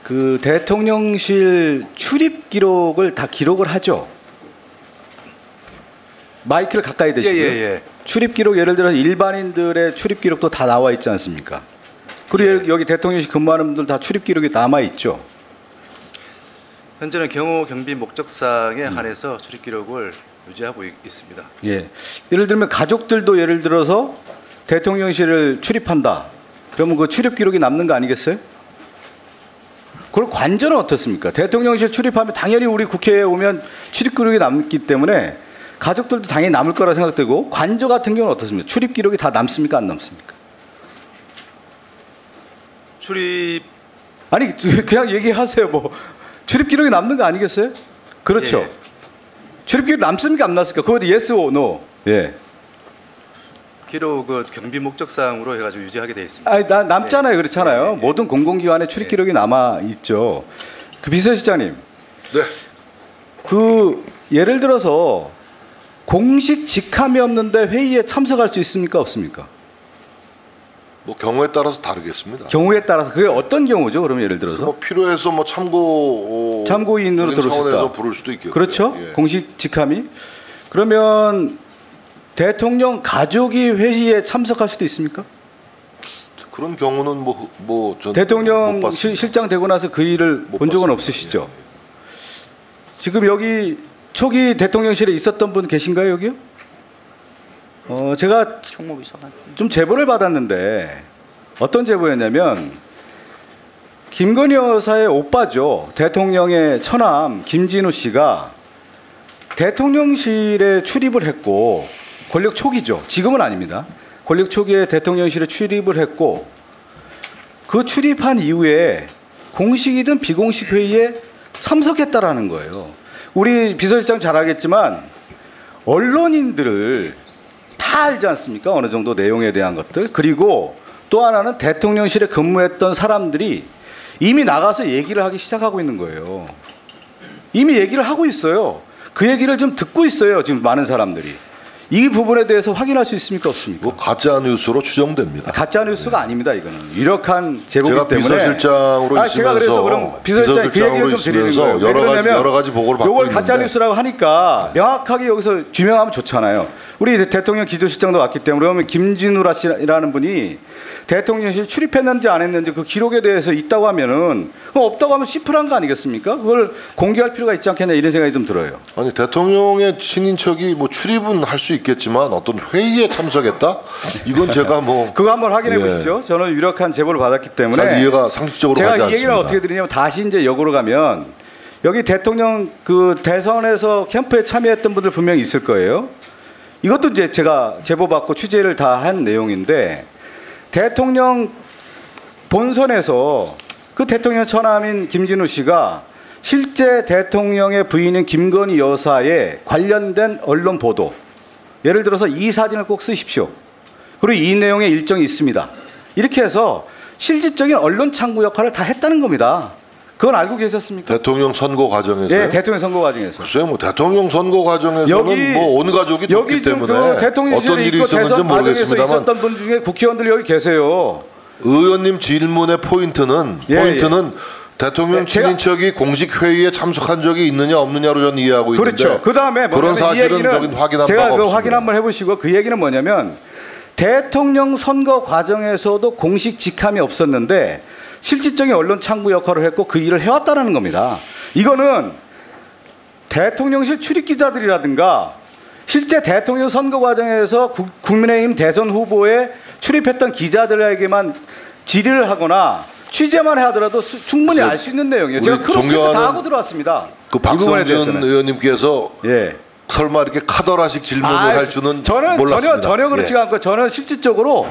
그 대통령실 출입 기록을 다 기록을 하죠. 마이크를 가까이 대시고요. 예. 출입 기록 예를 들어서 일반인들의 출입 기록도 다 나와 있지 않습니까? 그리고 여기 대통령실 근무하는 분들 다 출입 기록이 남아 있죠. 현재는 경호 경비 목적상에 한해서 출입 기록을 유지하고 있습니다. 예. 예를 들면 가족들도 예를 들어서 대통령실을 출입한다. 그러면 그 출입 기록이 남는 거 아니겠어요? 그리고 관저는 어떻습니까? 대통령실 출입하면 당연히 우리 국회에 오면 출입 기록이 남기 때문에 가족들도 당연히 남을 거라 생각되고, 관저 같은 경우는 어떻습니까? 출입 기록이 다 남습니까? 안 남습니까? 출입 아니 그냥 얘기하세요. 뭐 출입 기록이 남는 거 아니겠어요? 그렇죠. 예. 출입 기록 남습니까? 안 남습니까? 그것도 yes or no. 예. 기록은 경비 목적상으로 해가지고 유지하게 되어 있습니다. 아니 남잖아요. 그렇잖아요. 예. 모든 공공기관에 출입 기록이 남아 있죠. 그 비서실장님. 네. 그 예를 들어서 공식 직함이 없는데 회의에 참석할 수 있습니까? 없습니까? 뭐 경우에 따라서 다르겠습니다. 경우에 따라서 그게 어떤 경우죠? 그러면 예를 들어서 뭐 필요해서 뭐 참고인으로 들을 수 차원에서 있다. 부를 수도 있겠고요. 그렇죠? 예. 공식 직함이. 그러면 대통령 가족이 회의에 참석할 수도 있습니까? 그런 경우는 전 대통령 못 봤습니다. 실장 되고 나서 그 일을 본 적은 봤습니다. 없으시죠? 지금 여기 초기 대통령실에 있었던 분 계신가요, 여기요? 제가 좀 제보를 받았는데 어떤 제보였냐면 김건희 여사의 오빠죠. 대통령의 처남 김진우 씨가 대통령실에 출입을 했고, 권력 초기죠. 지금은 아닙니다. 권력 초기에 대통령실에 출입을 했고, 그 출입한 이후에 공식이든 비공식 회의에 참석했다라는 거예요. 우리 비서실장 잘 알겠지만 언론인들을 다 알지 않습니까? 어느 정도 내용에 대한 것들. 그리고 또 하나는 대통령실에 근무했던 사람들이 이미 나가서 얘기를 하기 시작하고 있는 거예요. 이미 얘기를 하고 있어요. 그 얘기를 좀 듣고 있어요. 지금 많은 사람들이. 이 부분에 대해서 확인할 수 있습니까? 없습니까? 뭐 가짜 뉴스로 추정됩니다. 가짜 뉴스가 아닙니다. 이거는 유력한 제보이기 제가 때문에. 비서실장으로 있으면서 제가 그래서 그럼 비서실장 그 얘기를 좀 드리는 거예요. 여러 가지 보고를 받고 이걸 있는데 가짜 뉴스라고 하니까 명확하게 여기서 규명하면 좋잖아요. 우리 대통령 기조실장도 왔기 때문에. 그러면 김진우라 씨라는 분이 대통령실 출입했는지 안 했는지 그 기록에 대해서 있다고 하면은, 그럼 없다고 하면 시플한 거 아니겠습니까? 그걸 공개할 필요가 있지 않겠냐 이런 생각이 좀 들어요. 아니 대통령의 친인척이 뭐 출입은 할 수 있겠지만 어떤 회의에 참석했다? 이건 제가 뭐 그거 한번 확인해 보시죠. 저는 유력한 제보를 받았기 때문에 잘 이해가 상식적으로 제가 가지 이 않습니다. 얘기를 어떻게 드리냐면, 다시 이제 역으로 가면 여기 대통령 그 대선에서 캠프에 참여했던 분들 분명히 있을 거예요. 이것도 이제 제가 제보받고 취재를 다 한 내용인데, 대통령 본선에서 그 대통령 처남인 김진우 씨가 실제 대통령의 부인인 김건희 여사에 관련된 언론 보도, 예를 들어서 이 사진을 꼭 쓰십시오. 그리고 이 내용의 일정이 있습니다. 이렇게 해서 실질적인 언론 창구 역할을 다 했다는 겁니다. 그건 알고 계셨습니까? 대통령 선거 과정에서요? 네, 대통령 선거 과정에서. 글쎄요, 뭐 대통령 선거 과정에서는 뭐 온 가족이 됐기 때문에 그 대통령실에 어떤 일이 있고 있었는지 대선 과정에서 모르겠습니다만 있었던 분 중에 국회의원들 여기 계세요. 의원님 질문의 포인트는 대통령 친인척이 공식 회의에 참석한 적이 있느냐 없느냐로 저는 이해하고 있는데, 그렇죠. 그다음에 그런 사실은 저기 확인한 제가 바가 그 없습니다. 확인 한번 해보시고, 그 얘기는 뭐냐면 대통령 선거 과정에서도 공식 직함이 없었는데 실질적인 언론 창구 역할을 했고 그 일을 해왔다는 겁니다. 이거는 대통령실 출입 기자들이라든가 실제 대통령 선거 과정에서 국민의힘 대선 후보에 출입했던 기자들에게만 질의를 하거나 취재만 하더라도 충분히 알 수 있는 내용이에요. 제가 크로스체크 다 하고 들어왔습니다. 그 박성준 의원님께서 설마 이렇게 카더라식 질문을 할 줄은 몰랐습니다. 전혀 그렇지가 않고, 저는 실질적으로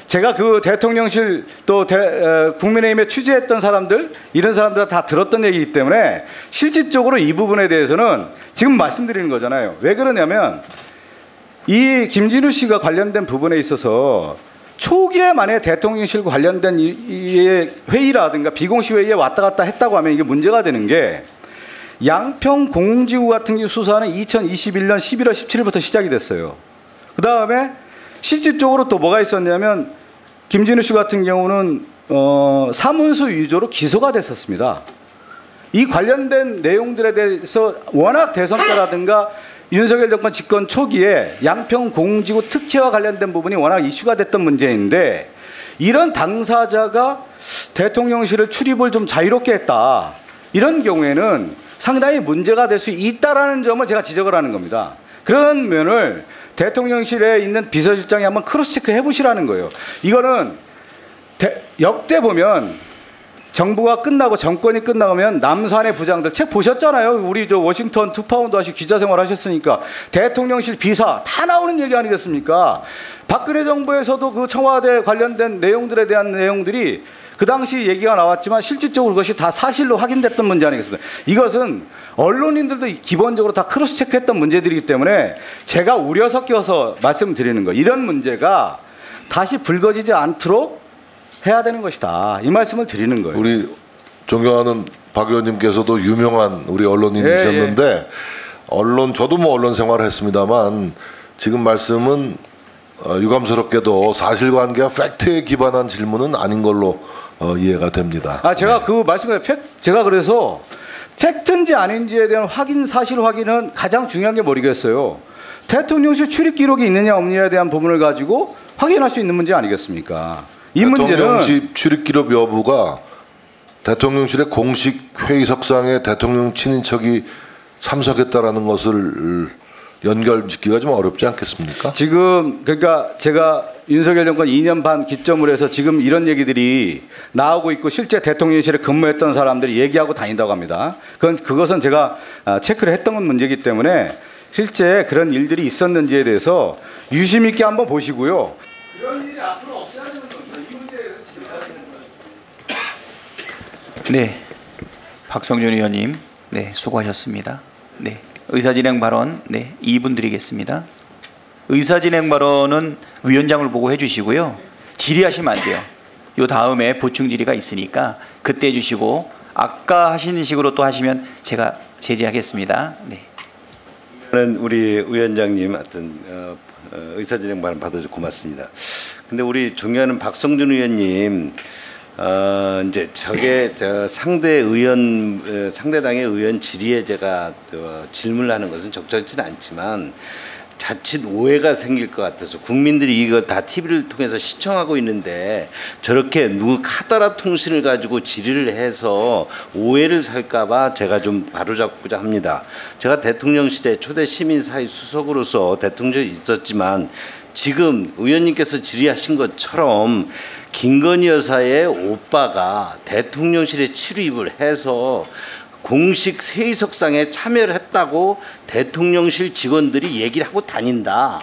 제가 그 대통령실 또 국민의힘에 취재했던 사람들, 이런 사람들 다 들었던 얘기이기 때문에 실질적으로 이 부분에 대해서는 지금 말씀드리는 거잖아요. 왜 그러냐면 이 김진우 씨가 관련된 부분에 있어서 초기에 만약에 대통령실 관련된 회의라든가 비공식 회의에 왔다 갔다 했다고 하면 이게 문제가 되는 게, 양평 공공지구 같은 수사는 2021년 11월 17일부터 시작이 됐어요. 그 다음에 실질적으로 또 뭐가 있었냐면 김진우 씨 같은 경우는 사문서 위조로 기소가 됐었습니다. 이 관련된 내용들에 대해서 워낙 대선 때라든가 윤석열 정권 집권 초기에 양평 공지구 특혜와 관련된 부분이 워낙 이슈가 됐던 문제인데 이런 당사자가 대통령실을 출입을 좀 자유롭게 했다. 이런 경우에는 상당히 문제가 될 수 있다라는 점을 제가 지적을 하는 겁니다. 그런 면을 대통령실에 있는 비서실장이 한번 크로스체크 해보시라는 거예요. 이거는 역대 보면 정부가 끝나고 정권이 끝나면 남산의 부장들 책 보셨잖아요. 우리 저 워싱턴 투파운드 하시고 기자 생활 하셨으니까 대통령실 비사 다 나오는 얘기 아니겠습니까? 박근혜 정부에서도 그 청와대 관련된 내용들에 대한 내용들이 그 당시 얘기가 나왔지만 실질적으로 그것이 다 사실로 확인됐던 문제 아니겠습니까? 이것은 언론인들도 기본적으로 다 크로스 체크했던 문제들이기 때문에 제가 우려 섞여서 말씀드리는 거예요. 이런 문제가 다시 불거지지 않도록 해야 되는 것이다. 이 말씀을 드리는 거예요. 우리 존경하는 박 의원님께서도 유명한 우리 언론인이셨는데 언론 저도 뭐 언론 생활을 했습니다만 지금 말씀은 유감스럽게도 사실관계와 팩트에 기반한 질문은 아닌 걸로 이해가 됩니다. 제가 그 말씀을 제가 그래서 팩트인지 아닌지에 대한 사실 확인은 가장 중요한 게 뭐겠어요? 대통령실 출입 기록이 있느냐 없느냐에 대한 부분을 가지고 확인할 수 있는 문제 아니겠습니까? 이 문제는 대통령실 출입 기록 여부가 대통령실의 공식 회의석상에 대통령 친인척이 참석했다라는 것을 연결짓기가 좀 어렵지 않겠습니까? 지금 그러니까 제가 윤석열 정권 2년 반 기점으로 해서 지금 이런 얘기들이 나오고 있고 실제 대통령실에 근무했던 사람들이 얘기하고 다닌다고 합니다. 그것은 제가 체크를 했던 문제이기 때문에 실제 그런 일들이 있었는지에 대해서 유심 있게 한번 보시고요. 이런 일이 앞으로 없어야 되는 겁니다. 이 문제에 대해서 질문해야 되는 거예요. 네, 박성준 의원님, 네 수고하셨습니다. 네. 의사진행 발언 2분 드리겠습니다. 의사진행 발언은 위원장을 보고 해주시고요. 질의하시면 안 돼요. 요 다음에 보충 질의가 있으니까 그때 해주시고 아까 하신 식으로 또 하시면 제가 제지하겠습니다. 네. 저는 우리 위원장님 어떤 의사진행 발언 받아서 고맙습니다. 근데 우리 존경하는 박성준 의원님 이제 상대당의 의원 질의에 제가 질문을 하는 것은 적절치는 않지만 자칫 오해가 생길 것 같아서 국민들이 이거 다 TV를 통해서 시청하고 있는데 저렇게 카더라 통신을 가지고 질의를 해서 오해를 살까봐 제가 좀 바로잡고자 합니다. 제가 대통령실의 초대 시민사회 수석으로서 대통령이 있었지만 지금 의원님께서 질의하신 것처럼 김건희 여사의 오빠가 대통령실에 출입을 해서 공식 회의석상에 참여를 했다고 대통령실 직원들이 얘기를 하고 다닌다.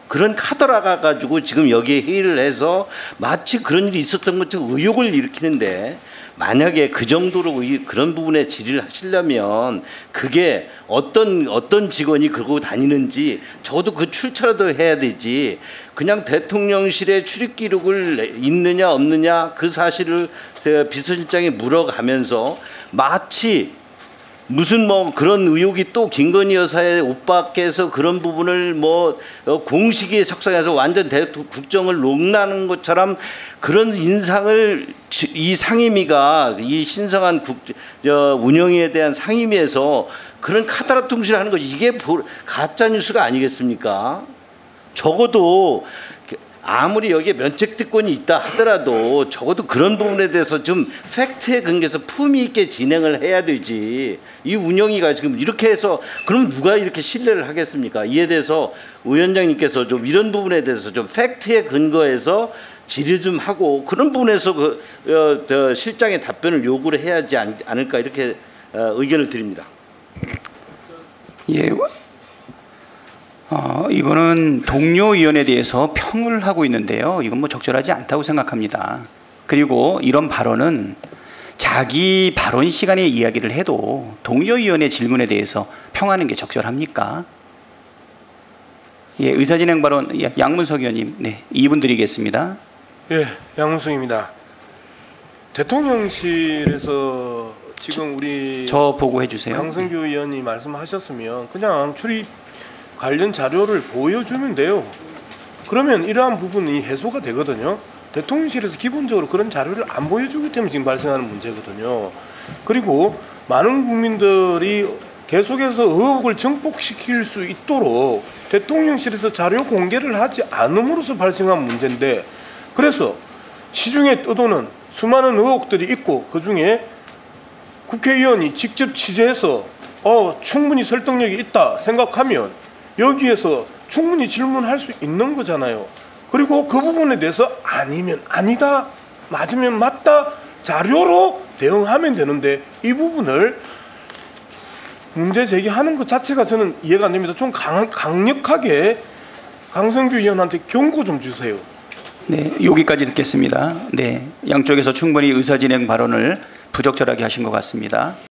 그런 카더라가 가지고 지금 여기에 회의를 해서 마치 그런 일이 있었던 것처럼 의혹을 일으키는데 만약에 그 정도로 그런 부분에 질의를 하시려면 그게 어떤 직원이 그러고 다니는지 저도 그 출처라도 해야 되지 그냥 대통령실에 출입 기록을 있느냐 없느냐 그 사실을 비서실장이 물어가면서 마치 무슨 그런 의혹이 또 김건희 여사의 오빠께서 그런 부분을 공식의 석상에서 완전 국정을 농락하는 것처럼 그런 인상을 이 상임위가 이 신성한 운영에 대한 상임위에서 그런 카더라 통신을 하는 것 이게 가짜 뉴스가 아니겠습니까? 적어도 아무리 여기에 면책특권이 있다 하더라도 적어도 그런 부분에 대해서 좀 팩트에 근거해서 품위 있게 진행을 해야 되지. 이 운영위가 지금 이렇게 해서 그럼 누가 이렇게 신뢰를 하겠습니까? 이에 대해서 위원장님께서 좀 이런 부분에 대해서 좀 팩트에 근거해서 질의 좀 하고 그런 부분에서 실장의 답변을 요구를 해야 하지 않을까 이렇게 의견을 드립니다. 예. 이거는 동료 의원에 대해서 평을 하고 있는데요. 이건 적절하지 않다고 생각합니다. 그리고 이런 발언은 자기 발언 시간에 이야기를 해도 동료 의원의 질문에 대해서 평하는 게 적절합니까? 예, 의사진행 발언 양문석 의원님, 2분 드리겠습니다. 예, 양문석입니다. 대통령실에서 지금 우리 저 보고 해주세요. 강성규 의원이 말씀하셨으면 그냥 출입 관련 자료를 보여주면 돼요. 그러면 이러한 부분이 해소가 되거든요. 대통령실에서 기본적으로 그런 자료를 안 보여주기 때문에 지금 발생하는 문제거든요. 그리고 많은 국민들이 계속해서 의혹을 증폭시킬 수 있도록 대통령실에서 자료 공개를 하지 않음으로써 발생한 문제인데, 그래서 시중에 떠도는 수많은 의혹들이 있고 그중에 국회의원이 직접 취재해서 충분히 설득력이 있다 생각하면 여기에서 충분히 질문할 수 있는 거잖아요. 그리고 그 부분에 대해서 아니면 아니다, 맞으면 맞다 자료로 대응하면 되는데, 이 부분을 문제 제기하는 것 자체가 저는 이해가 안 됩니다. 좀 강력하게 강성규 의원한테 경고 좀 주세요. 네, 여기까지 듣겠습니다. 네, 양쪽에서 충분히 의사진행 발언을 부적절하게 하신 것 같습니다.